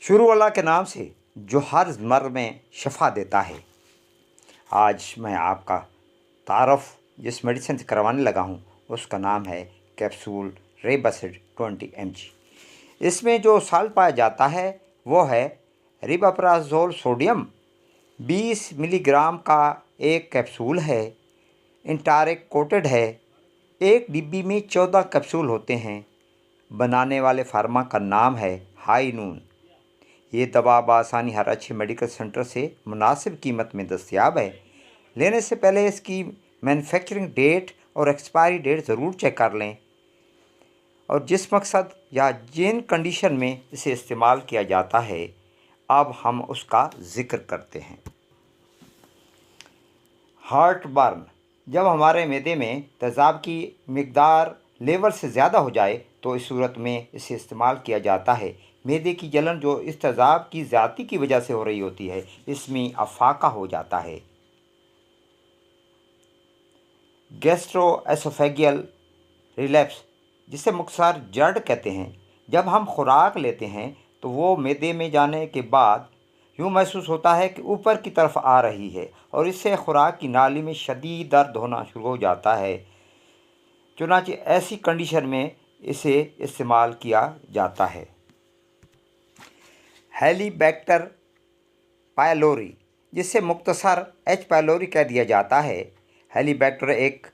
शुरू अल्लाह के नाम से जो हर मर्ज़ में शफ़ा देता है। आज मैं आपका तारफ़ जिस मेडिसिन से करवाने लगा हूँ उसका नाम है कैप्सूल रेबासिड 20 mg। इसमें जो साल्ट पाया जाता है वो है रिबाप्राज़ोल सोडियम 20 मिलीग्राम का एक कैप्सूल है। इंटारिक कोटेड है। एक डिब्बी में 14 कैप्सूल होते हैं। बनाने वाले फार्मा का नाम है हाई नून। ये दवा बआसानी हर अच्छे मेडिकल सेंटर से मुनासिब कीमत में दस्तयाब है। लेने से पहले इसकी मैन्युफैक्चरिंग डेट और एक्सपायरी डेट ज़रूर चेक कर लें और जिस मकसद या जिन कंडीशन में इसे इस्तेमाल किया जाता है अब हम उसका ज़िक्र करते हैं। हार्ट बर्न, जब हमारे मैदे में तेज़ाब की मिकदार लेवल से ज़्यादा हो जाए तो इस सूरत में इसे इस्तेमाल किया जाता है। मैदे की जलन जो इस तेज़ाब की ज़्यादती की वजह से हो रही होती है, इसमें अफाका हो जाता है। गैस्ट्रोएसोफेगियल रिलैप्स, जिसे मुख्तसर जर्ड कहते हैं, जब हम खुराक लेते हैं तो वो मैदे में जाने के बाद यूँ महसूस होता है कि ऊपर की तरफ आ रही है और इससे खुराक की नाली में शदीद दर्द होना शुरू हो जाता है। चुनांचे ऐसी कंडीशन में इसे इस्तेमाल किया जाता है। हेलिबैक्टर पायलोरी, जिसे मुख्तसर एच पायलोरी कह दिया जाता है। हेलिबैक्टर एक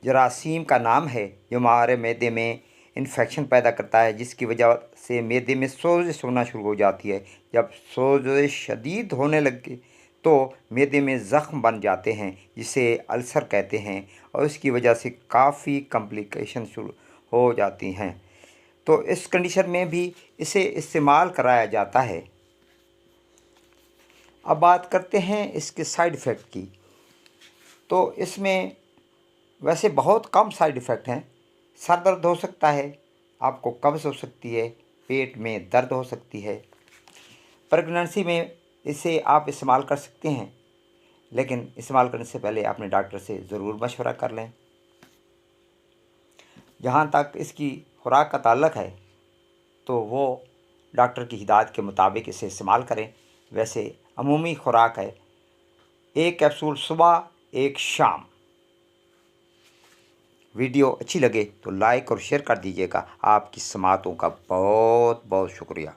जरासीम का नाम है जो हमारे मैदे में इन्फेक्शन पैदा करता है, जिसकी वजह से मैदे में सोजिश होना शुरू हो जाती है। जब सोजिश शदीद होने लगे तो मैदे में ज़ख्म बन जाते हैं जिसे अल्सर कहते हैं और इसकी वजह से काफ़ी कॉम्प्लिकेशन शुरू हो जाती हैं। तो इस कंडीशन में भी इसे इस्तेमाल कराया जाता है। अब बात करते हैं इसके साइड इफ़ेक्ट की। तो इसमें वैसे बहुत कम साइड इफ़ेक्ट हैं। सर दर्द हो सकता है, आपको कब्ज़ हो सकती है, पेट में दर्द हो सकती है। प्रेगनेंसी में इसे आप इस्तेमाल कर सकते हैं, लेकिन इस्तेमाल करने से पहले अपने डॉक्टर से ज़रूर मशवरा कर लें। जहाँ तक इसकी खुराक का ताल्लुक़ है तो वो डॉक्टर की हिदायत के मुताबिक इसे इस्तेमाल करें। वैसे अमूमी खुराक है, एक कैप्सूल सुबह, एक शाम। वीडियो अच्छी लगे तो लाइक और शेयर कर दीजिएगा। आपकी समातों का बहुत बहुत शुक्रिया।